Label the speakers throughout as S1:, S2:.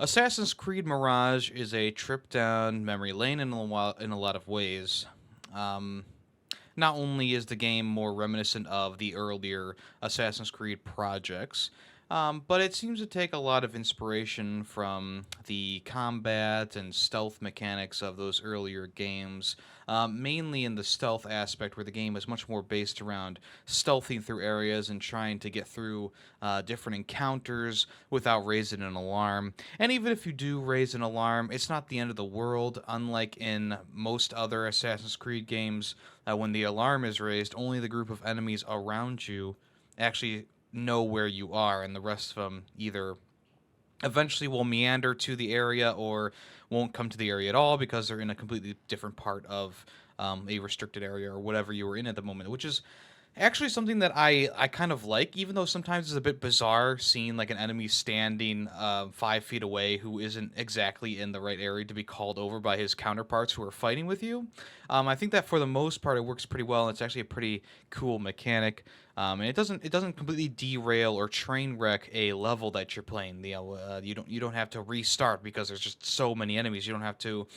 S1: Assassin's Creed Mirage is a trip down memory lane in a lot of ways. Um, Not only is the game more reminiscent of the earlier Assassin's Creed projects, but it seems to take a lot of inspiration from the combat and stealth mechanics of those earlier games, mainly in the stealth aspect, where the game is much more based around stealthing through areas and trying to get through different encounters without raising an alarm. And even if you do raise an alarm, it's not the end of the world, unlike in most other Assassin's Creed games. When the alarm is raised, only the group of enemies around you actually know where you are, and the rest of them either eventually will meander to the area or won't come to the area at all because they're in a completely different part of a restricted area or whatever you were in at the moment, which is actually something that I kind of like, even though sometimes it's a bit bizarre seeing like an enemy standing 5 feet away who isn't exactly in the right area to be called over by his counterparts who are fighting with you. I think that for the most part it works pretty well, and it's actually a pretty cool mechanic. And it doesn't completely derail or train wreck a level that you're playing. You don't have to restart because there's just so many enemies. You don't have to,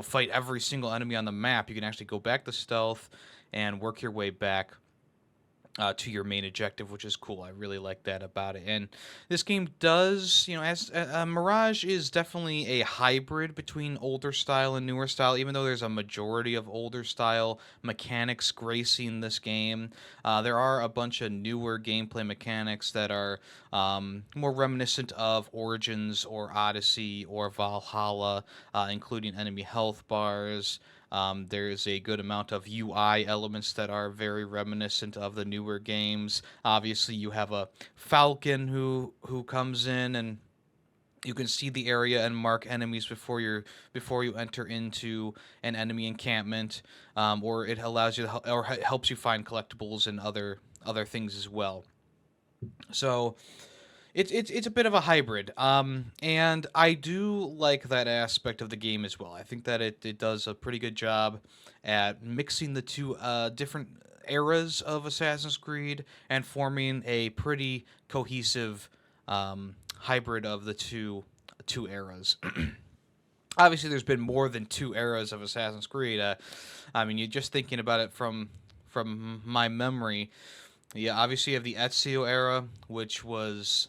S1: fight every single enemy on the map. You can actually go back to stealth and work your way back to your main objective, which is cool. I really like that about it. And this game does, as Mirage is definitely a hybrid between older style and newer style, even though there's a majority of older style mechanics gracing this game. There are a bunch of newer gameplay mechanics that are more reminiscent of Origins or Odyssey or Valhalla, including enemy health bars. There's a good amount of UI elements that are very reminiscent of the newer games. Obviously, you have a falcon who comes in, and you can see the area and mark enemies before you enter into an enemy encampment, or it allows you to, or helps you find collectibles and other things as well. So it's a bit of a hybrid, and I do like that aspect of the game as well. I think that it does a pretty good job at mixing the two different eras of Assassin's Creed and forming a pretty cohesive hybrid of the two eras. Obviously, there's been more than two eras of Assassin's Creed. I mean, you're just thinking about it from my memory. Yeah, obviously you have the Ezio era, which was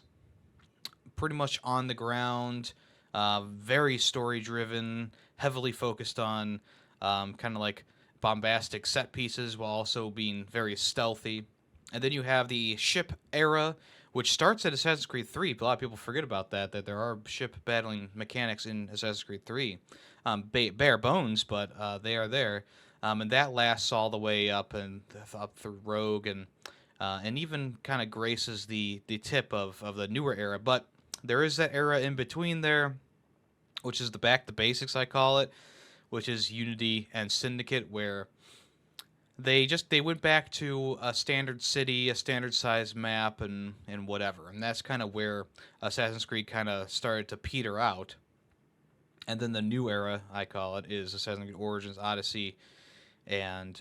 S1: pretty much on the ground, very story driven, heavily focused on kind of like bombastic set pieces while also being very stealthy. And then you have the ship era, which starts at Assassin's Creed 3. A lot of people forget about that there are ship battling mechanics in Assassin's Creed 3. Bare bones, but they are there. And that lasts all the way up through Rogue and even kind of graces the tip of the newer era. But there is that era in between there, which is the back to basics, I call it, which is Unity and Syndicate, where they went back to a standard city, a standard size map, and whatever. And that's kind of where Assassin's Creed kind of started to peter out. And then the new era, I call it, is Assassin's Creed Origins, Odyssey, and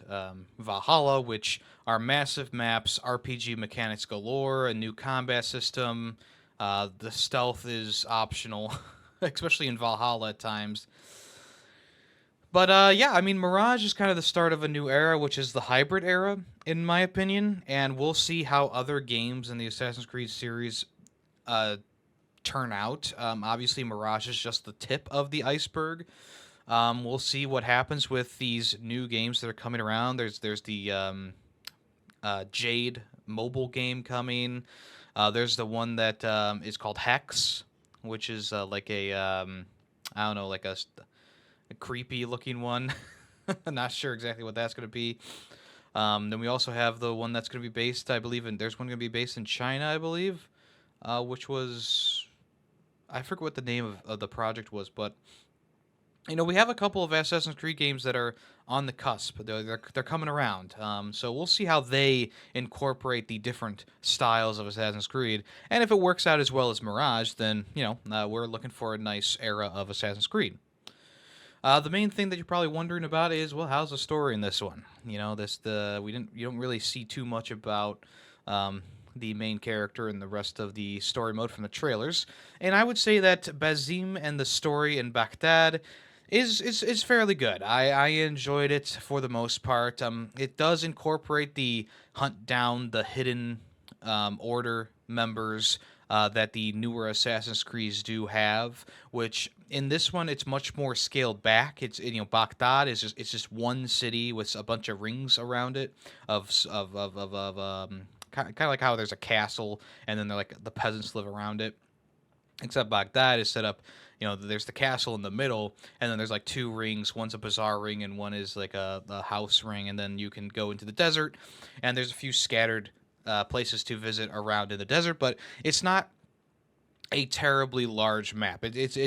S1: Valhalla, which are massive maps, RPG mechanics galore, a new combat system. The stealth is optional, especially in Valhalla at times. But yeah, I mean, Mirage is kind of the start of a new era, which is the hybrid era, in my opinion. And we'll see how other games in the Assassin's Creed series uh, turn out. Obviously, Mirage is just the tip of the iceberg. We'll see what happens with these new games that are coming around. There's the Jade mobile game coming. There's the one that is called Hex, which is like I don't know, like a creepy looking one. I'm not sure exactly what that's going to be. Then we also have the one that's going to be based, I believe, there's one going to be based in China, I believe, which was, I forget what the name of the project was, but we have a couple of Assassin's Creed games that are on the cusp. They're coming around. So we'll see how they incorporate the different styles of Assassin's Creed. And if it works out as well as Mirage, then, we're looking for a nice era of Assassin's Creed. The main thing that you're probably wondering about is, well, how's the story in this one? You don't really see too much about the main character and the rest of the story mode from the trailers. And I would say that Bazim and the story in Baghdad is fairly good. I enjoyed it for the most part. It does incorporate the hunt down the hidden order members that the newer Assassin's Creeds do have, which in this one it's much more scaled back. Baghdad is just one city with a bunch of rings around it of kind of like how there's a castle and then they're like the peasants live around it. Except Baghdad is set up, there's the castle in the middle, and then there's like two rings. One's a bazaar ring, and one is like a house ring. And then you can go into the desert, and there's a few scattered places to visit around in the desert. But it's not a terribly large map. It's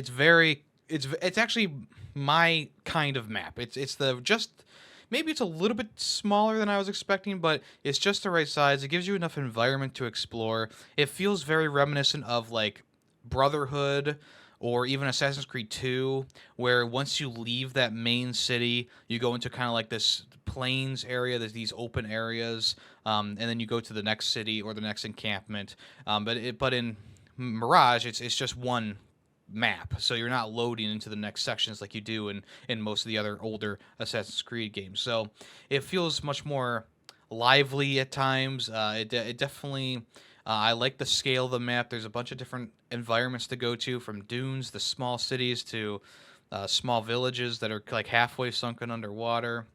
S1: actually my kind of map. It's the just maybe it's a little bit smaller than I was expecting, but it's just the right size. It gives you enough environment to explore. It feels very reminiscent of like Brotherhood or even Assassin's Creed 2, where once you leave that main city, you go into kind of like this plains area. There's these open areas, and then you go to the next city or the next encampment. But in Mirage, it's just one map, so you're not loading into the next sections like you do in most of the other older Assassin's Creed games. So it feels much more lively at times. It definitely. I like the scale of the map. There's a bunch of different environments to go to, from dunes, the small cities, to small villages that are like halfway sunken underwater,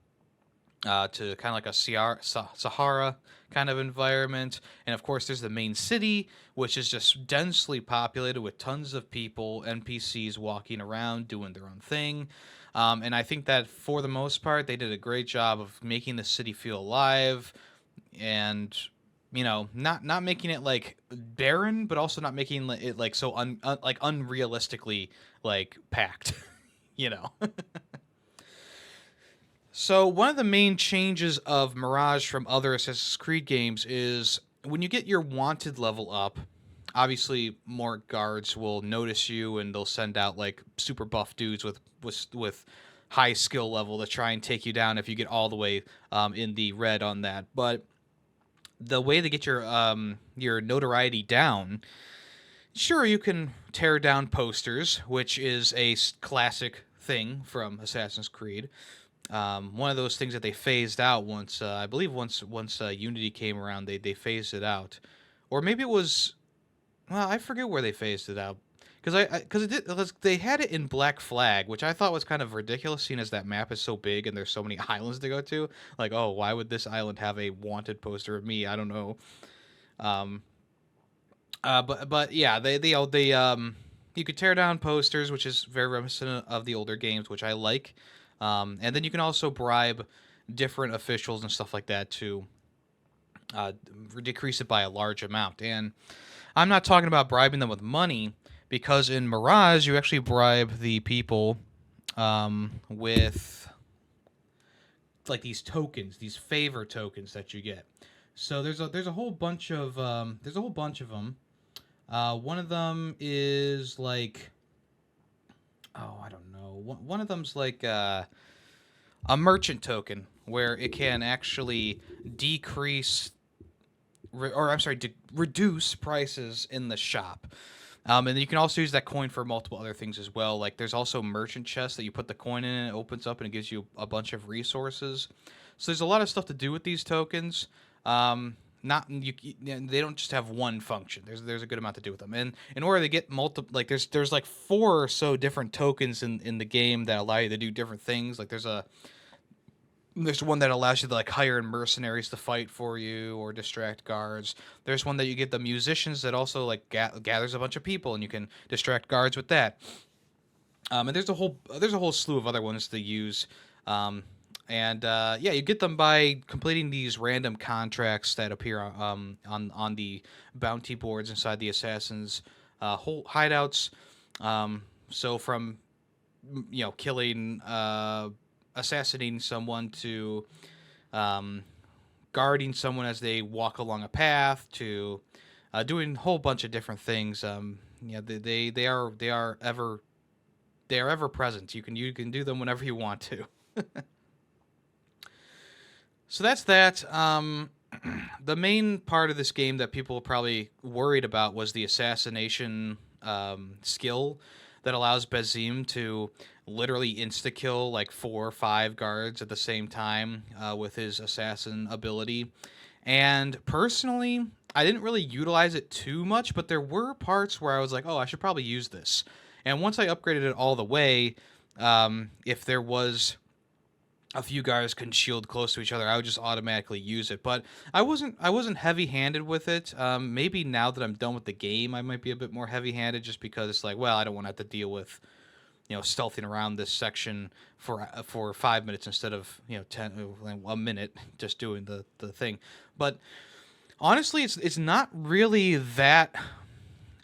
S1: to kind of like a Sahara kind of environment. And of course, there's the main city, which is just densely populated with tons of people, NPCs walking around doing their own thing. And I think that for the most part, they did a great job of making the city feel alive and not making it like barren, but also not making it like so like unrealistically like packed, you know. So one of the main changes of Mirage from other Assassin's Creed games is when you get your wanted level up, obviously more guards will notice you and they'll send out like super buff dudes with high skill level to try and take you down if you get all the way in the red on that. But the way to get your notoriety down, sure, you can tear down posters, which is a classic thing from Assassin's Creed. One of those things that they phased out once, I believe once Unity came around, they phased it out, or maybe it was, well, I forget where they phased it out, because they had it in Black Flag, which I thought was kind of ridiculous, seeing as that map is so big and there's so many islands to go to. Like, oh, why would this island have a wanted poster of me? I don't know. But yeah, they you could tear down posters, which is very reminiscent of the older games, which I like. And then you can also bribe different officials and stuff like that to decrease it by a large amount. And I'm not talking about bribing them with money, because in Mirage you actually bribe the people with like these tokens, these favor tokens that you get. So there's a whole bunch of them. One of them is like, oh, I don't know. One of them's like a merchant token, where it can actually reduce prices in the shop. And then you can also use that coin for multiple other things as well. Like there's also merchant chests that you put the coin in and it opens up and it gives you a bunch of resources. So there's a lot of stuff to do with these tokens. They don't just have one function. There's a good amount to do with them. And in order to get there's like 4 or so different tokens in the game that allow you to do different things. Like there's one that allows you to like hire mercenaries to fight for you or distract guards. There's one that you get the musicians that also like gathers a bunch of people and you can distract guards with that. And there's a whole slew of other ones to use. You get them by completing these random contracts that appear on the bounty boards inside the assassins' whole hideouts. So from killing, assassinating someone, to guarding someone as they walk along a path, to doing a whole bunch of different things. They are ever present. You can do them whenever you want to. So that's that. The main part of this game that people probably worried about was the assassination skill that allows Bazim to literally insta kill like 4 or 5 guards at the same time with his assassin ability. And personally, I didn't really utilize it too much, but there were parts where I was like, oh, I should probably use this. And once I upgraded it all the way, if there was a few guys can shield close to each other, I would just automatically use it. But I wasn't heavy-handed with it. Maybe now that I'm done with the game, I might be a bit more heavy-handed, just because it's like, well, I don't want to have to deal with stealthing around this section for 5 minutes instead of 10 a minute just doing the thing. But honestly, it's not really that.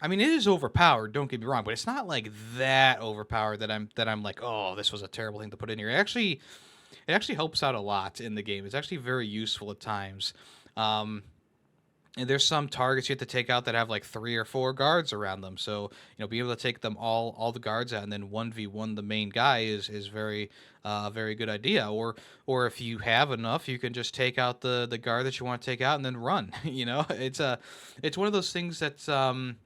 S1: I mean, it is overpowered. Don't get me wrong, but it's not like that overpowered that I'm like, oh, this was a terrible thing to put in here. It actually helps out a lot in the game. It's actually very useful at times. Um, and there's some targets you have to take out that have like 3 or 4 guards around them. So being able to take them all the guards out and then 1v1 the main guy is very very good idea. Or if you have enough, you can just take out the guard that you want to take out and then run. It's one of those things that's I'm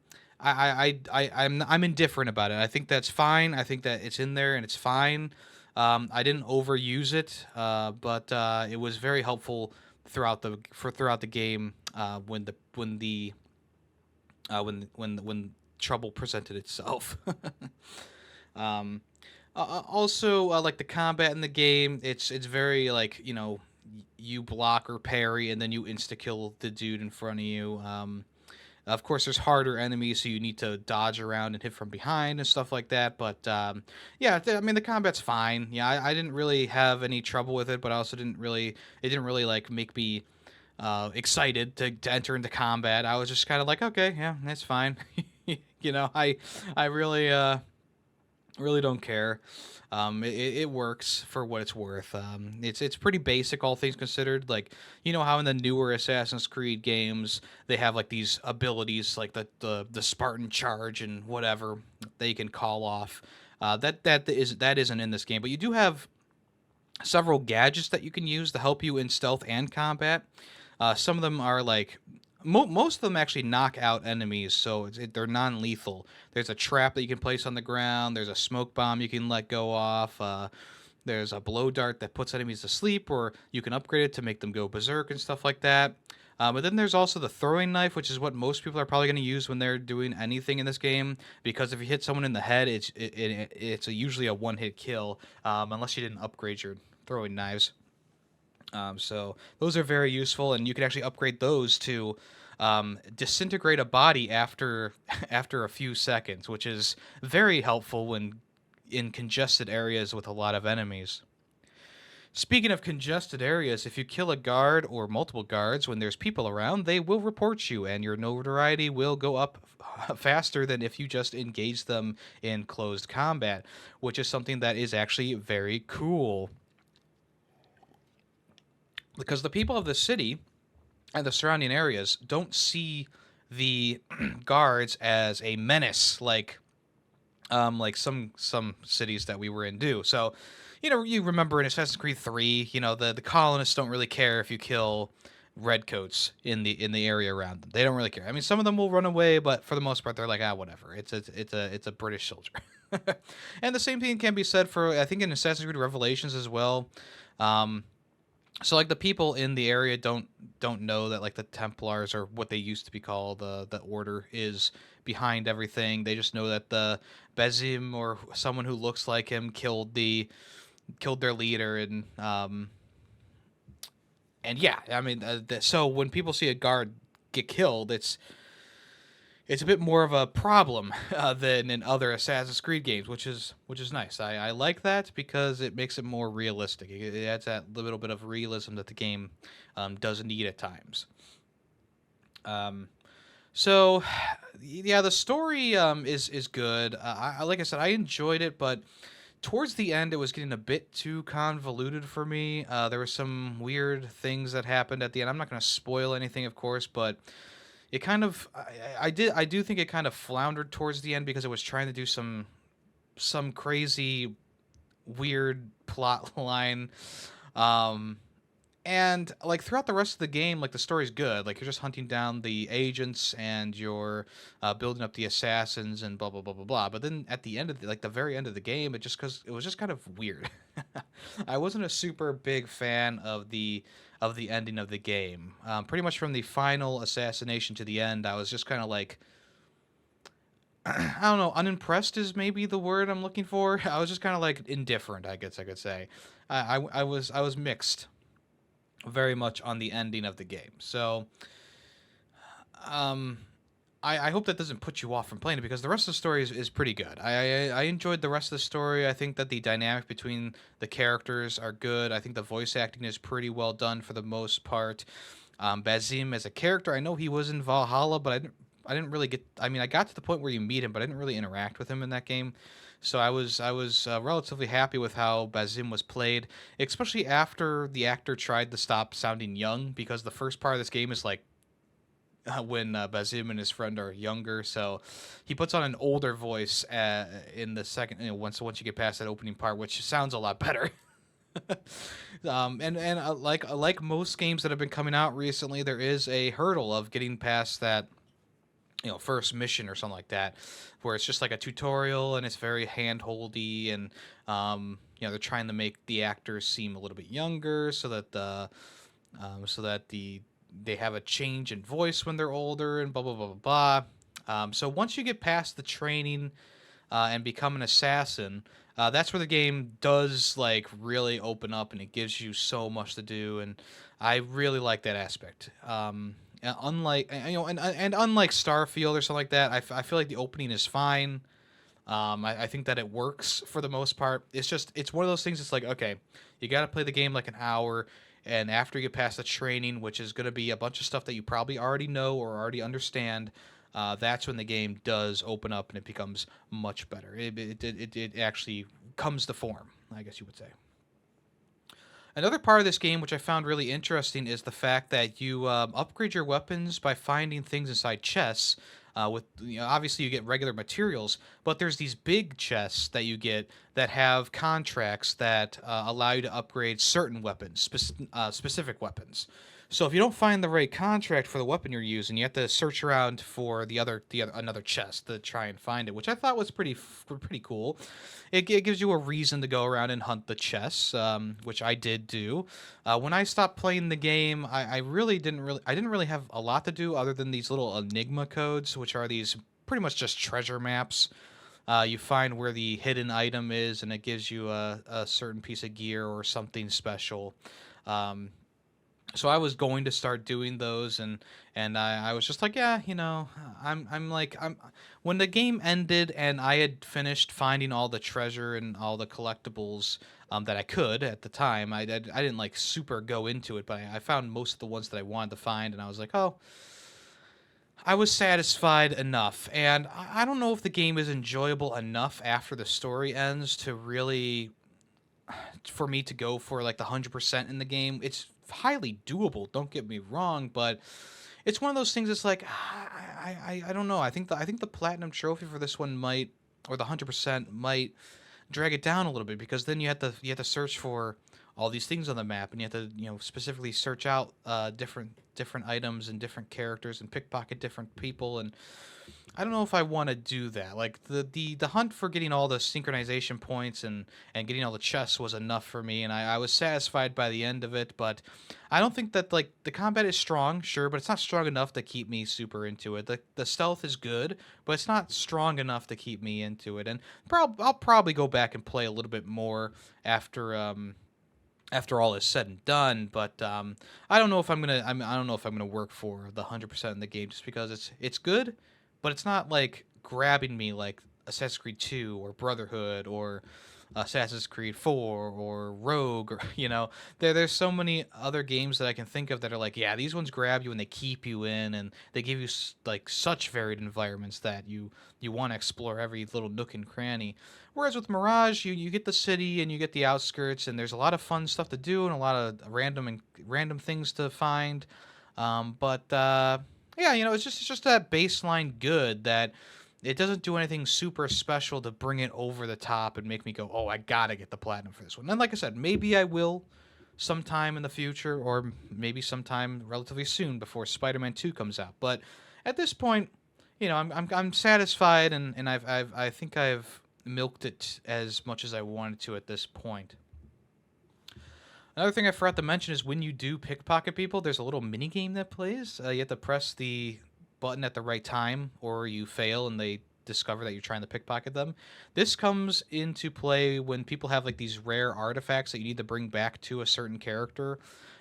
S1: indifferent about it. I think that's fine. I think that it's in there and it's fine. I didn't overuse it, but it was very helpful throughout the game when trouble presented itself. Also, like the combat in the game, it's very like you block or parry and then you insta kill the dude in front of you. Of course, there's harder enemies, so you need to dodge around and hit from behind and stuff like that. But yeah, I mean the combat's fine. Yeah, I didn't really have any trouble with it, but I also didn't really. It didn't really like make me excited to enter into combat. I was just kind of like, okay, yeah, that's fine. I really don't care. It works for what it's worth. It's pretty basic, all things considered. Like how in the newer Assassin's Creed games they have like these abilities, like the Spartan charge and whatever they can call off. That isn't in this game, but you do have several gadgets that you can use to help you in stealth and combat. Some of them are like most of them actually knock out enemies, so they're non-lethal. There's a trap that you can place on the ground. There's a smoke bomb you can let go off. There's a blow dart that puts enemies to sleep, or you can upgrade it to make them go berserk and stuff like that. But then there's also the throwing knife, which is what most people are probably going to use when they're doing anything in this game. Because if you hit someone in the head, it's usually a one-hit kill, unless you didn't upgrade your throwing knives. So those are very useful, and you can actually upgrade those to disintegrate a body after after a few seconds, which is very helpful when in congested areas with a lot of enemies. Speaking of congested areas, if you kill a guard or multiple guards when there's people around, they will report you, and your notoriety will go up faster than if you just engage them in closed combat, which is something that is actually very cool. Because the people of the city and the surrounding areas don't see the guards as a menace like some cities that we were in do. So, you remember in Assassin's Creed 3, the colonists don't really care if you kill redcoats in the area around them. They don't really care. I mean, some of them will run away, but for the most part, they're like, whatever. It's a British soldier. And the same thing can be said for I think in Assassin's Creed Revelations as well. So like the people in the area don't know that like the Templars or what they used to be called, the Order is behind everything. They just know that the Bezim or someone who looks like him killed their leader, and yeah, I mean so when people see a guard get killed, it's a bit more of a problem than in other Assassin's Creed games, which is nice. I like that because it makes it more realistic. It adds that little bit of realism that the game does need at times. So, yeah, the story is good. Like I said, I enjoyed it, but towards the end, it was getting a bit too convoluted for me. There were some weird things that happened at the end. I'm not going to spoil anything, of course, but it kind of I do think it kind of floundered towards the end because it was trying to do some crazy weird plot line, And like throughout the rest of the game, like the story's good. Like you're just hunting down the agents and you're building up the assassins and blah blah blah blah blah. But then at the end of the very end of the game, it was just kind of weird. I wasn't a super big fan of the ending of the game. Pretty much from the final assassination to the end, I was just kind of like, I don't know, unimpressed is maybe the word I'm looking for. I was just kind of like indifferent, I guess I could say. I was mixed very much on the ending of the game. So, um, I hope that doesn't put you off from playing it because the rest of the story is pretty good. I enjoyed the rest of the story. I think that the dynamic between the characters are good. I think the voice acting is pretty well done for the most part. Bazim as a character, I know he was in Valhalla, but I didn't really get. I mean, I got to the point where you meet him, but I didn't really interact with him in that game. So I was relatively happy with how Bazim was played, especially after the actor tried to stop sounding young because the first part of this game is like when Bazim and his friend are younger. So he puts on an older voice in the second, once you get past that opening part, which sounds a lot better. Like most games that have been coming out recently, there is a hurdle of getting past that first mission or something like that, where it's just like a tutorial and it's very hand-holdy and they're trying to make the actors seem a little bit younger so that they have a change in voice when they're older and blah blah blah blah blah. So once you get past the training and become an assassin, that's where the game does like really open up and it gives you so much to do, and I really like that aspect. Unlike and unlike Starfield or something like that, I feel like the opening is fine. I think that it works for the most part. It's one of those things. It's like, okay, you got to play the game like an hour, and after you get past the training, which is going to be a bunch of stuff that you probably already know or already understand, that's when the game does open up and it becomes much better. It actually comes to form, I guess you would say. Another part of this game, which I found really interesting, is the fact that you upgrade your weapons by finding things inside chests. Obviously you get regular materials, but there's these big chests that you get that have contracts that allow you to upgrade certain weapons, specific weapons. So if you don't find the right contract for the weapon you're using, you have to search around for another chest to try and find it, which I thought was pretty cool. It gives you a reason to go around and hunt the chests, which I did do. When I stopped playing the game, I really didn't really have a lot to do other than these little enigma codes, which are these pretty much just treasure maps. You find where the hidden item is, and it gives you a certain piece of gear or something special. So I was going to start doing those, and I was just like, yeah, I'm when the game ended and I had finished finding all the treasure and all the collectibles that I could at the time. I didn't like super go into it, but I found most of the ones that I wanted to find, and I was like, oh, I was satisfied enough. And I don't know if the game is enjoyable enough after the story ends to really for me to go for like the 100% in the game. It's highly doable, don't get me wrong, but it's one of those things. It's like I don't know. I think the platinum trophy for this one might, or the 100% might drag it down a little bit, because then you have to search for all these things on the map, and you have to specifically search out different items and different characters and pickpocket different people, and I don't know if I want to do that. Like the hunt for getting all the synchronization points and getting all the chests was enough for me, and I was satisfied by the end of it. But I don't think that, like, the combat is strong, sure, but it's not strong enough to keep me super into it. The stealth is good, but it's not strong enough to keep me into it. And I'll probably go back and play a little bit more after all is said and done. But I don't know if I don't know if I'm gonna work for the 100% in the game, just because it's good, but it's not like grabbing me like Assassin's Creed 2 or Brotherhood or Assassin's Creed 4 or Rogue, or there's so many other games that I can think of that are like, yeah, these ones grab you and they keep you in, and they give you like such varied environments that you want to explore every little nook and cranny. Whereas with Mirage, you get the city and you get the outskirts, and there's a lot of fun stuff to do and a lot of random things to find. But yeah, it's just that baseline good that it doesn't do anything super special to bring it over the top and make me go, oh, I gotta get the platinum for this one. And like I said, maybe I will sometime in the future, or maybe sometime relatively soon before Spider-Man 2 comes out. But at this point, I'm satisfied, and I think I've milked it as much as I wanted to at this point. Another thing I forgot to mention is when you do pickpocket people, there's a little mini game that plays. You have to press the button at the right time, or you fail and they discover that you're trying to pickpocket them. This comes into play when people have like these rare artifacts that you need to bring back to a certain character,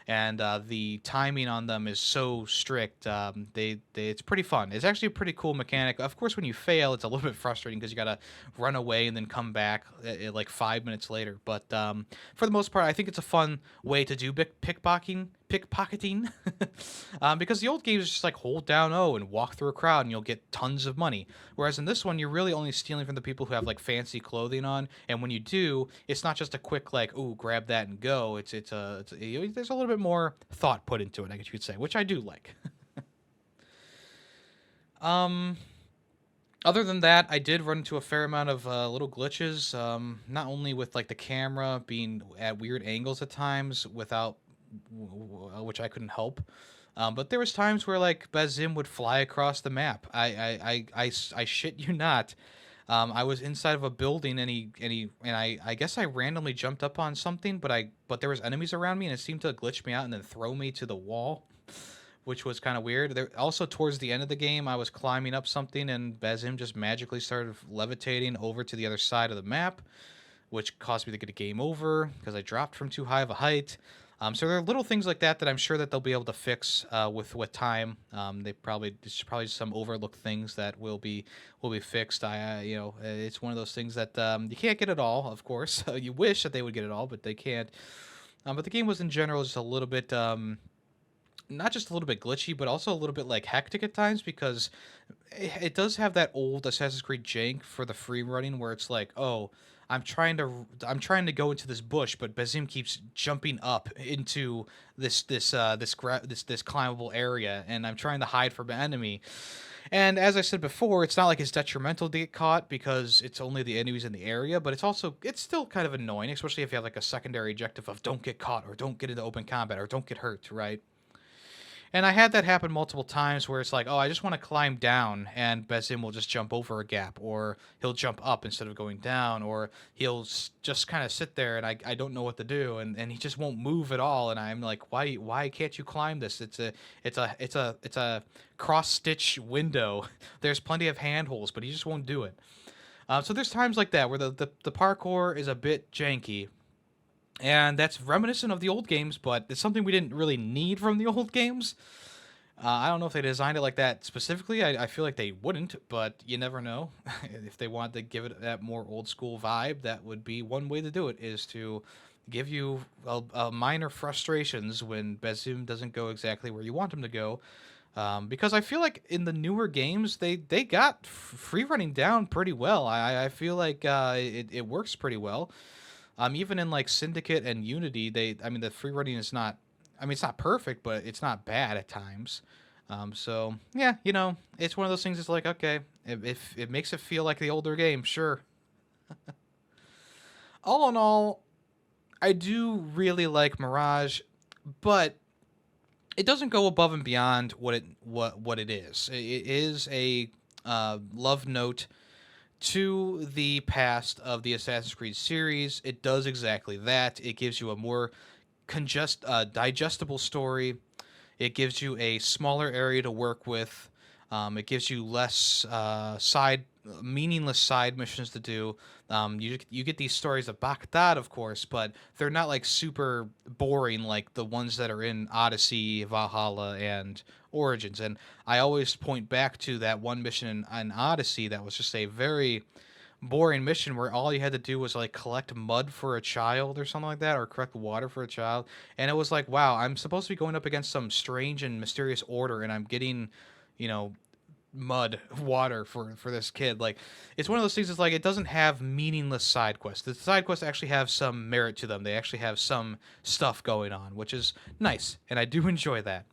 S1: and the timing on them is so strict. It's pretty fun. It's actually a pretty cool mechanic. Of course, when you fail, it's a little bit frustrating because you gotta run away and then come back like 5 minutes later. But for the most part, I think it's a fun way to do pickpocketing, because the old games is just like hold down O and walk through a crowd and you'll get tons of money. Whereas in this one, you're really only stealing from the people who have like fancy clothing on, and when you do, it's not just a quick like, ooh, grab that and go. There's a little bit more thought put into it, I guess you could say, which I do like. um. Other than that, I did run into a fair amount of little glitches. Not only with like the camera being at weird angles at times, without which I couldn't help. But there was times where like Bazim would fly across the map. I shit you not. I was inside of a building and I guess I randomly jumped up on something, but there was enemies around me and it seemed to glitch me out and then throw me to the wall, which was kind of weird. There also towards the end of the game, I was climbing up something and Bazim just magically started levitating over to the other side of the map, which caused me to get a game over because I dropped from too high of a height. So there are little things like that that I'm sure that they'll be able to fix with time. It's probably some overlooked things that will be fixed. It's one of those things that you can't get it all, of course. You wish that they would get it all, but they can't. But the game was in general just a little bit. Not just a little bit glitchy, but also a little bit like hectic at times because it does have that old Assassin's Creed jank for the free running where it's like, oh, I'm trying to go into this bush, but Bazim keeps jumping up into this climbable area, and I'm trying to hide from an enemy. And as I said before, it's not like it's detrimental to get caught because it's only the enemies in the area, but it's still kind of annoying, especially if you have like a secondary objective of don't get caught or don't get into open combat or don't get hurt, right? And I had that happen multiple times where it's like, oh, I just want to climb down, and Bazim will just jump over a gap, or he'll jump up instead of going down, or just kind of sit there, and I don't know what to do, and he just won't move at all, and I'm like, why can't you climb this? It's a cross stitch window. There's plenty of handholds, but he just won't do it. So there's times like that where the parkour is a bit janky, and that's reminiscent of the old games, but it's something we didn't really need from the old games. I don't know if they designed it like that specifically. I feel like they wouldn't, but you never know. If they wanted to give it that more old school vibe, that would be one way to do it, is to give you minor frustrations when Bazim doesn't go exactly where you want him to go. Because I feel like in the newer games, they got free running down pretty well. I feel like it works pretty well. Even in like Syndicate and Unity, the free running is not, it's not perfect, but it's not bad at times. So yeah, it's one of those things. It's like, okay, if it makes it feel like the older game, sure. All in all, I do really like Mirage, but it doesn't go above and beyond what it is. It is a love note to the past of the Assassin's Creed series. It does exactly that. It gives you a more digestible story. It gives you a smaller area to work with. It gives you less meaningless side missions to do. You get these stories of Baghdad, of course, but they're not like super boring like the ones that are in Odyssey, Valhalla, and Origins. And I always point back to that one mission in Odyssey that was just a very boring mission where all you had to do was like collect mud for a child or something like that, or collect water for a child. And it was like, wow, I'm supposed to be going up against some strange and mysterious order, and I'm getting, mud water for this kid. Like, it's one of those things. It's like it doesn't have meaningless side quests. The side quests actually have some merit to them. They actually have some stuff going on, which is nice, and I do enjoy that.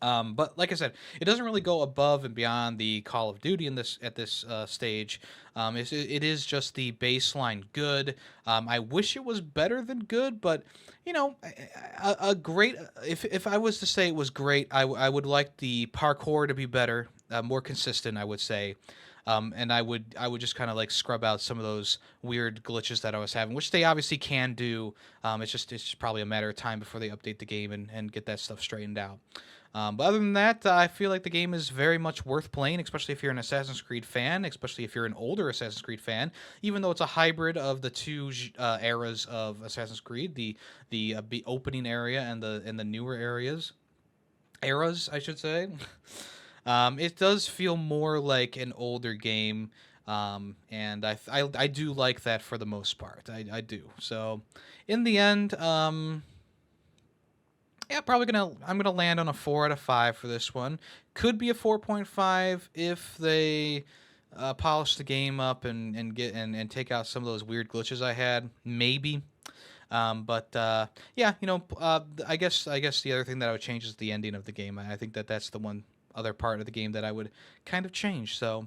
S1: But like I said, it doesn't really go above and beyond the Call of Duty in this at this stage. It is just the baseline good. I wish it was better than good, but you know, a great. If I was to say it was great, I would like the parkour to be better, more consistent. I would say. And I would just kind of like scrub out some of those weird glitches that I was having, which they obviously can do. It's just probably a matter of time before they update the game and get that stuff straightened out. But other than that, I feel like the game is very much worth playing, especially if you're an Assassin's Creed fan, especially if you're an older Assassin's Creed fan. Even though it's a hybrid of the two eras of Assassin's Creed, the opening area and the newer eras, I should say. It does feel more like an older game, and I do like that for the most part. I do. So, in the end, yeah, I'm gonna land on a 4 out of 5 for this one. Could be a 4.5 if they polish the game up and take out some of those weird glitches I had. Maybe. But yeah, I guess the other thing that I would change is the ending of the game. I think that's the one other part of the game that I would kind of change. So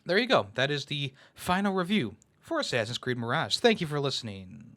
S1: there you go. That is the final review for Assassin's Creed Mirage. Thank you for listening.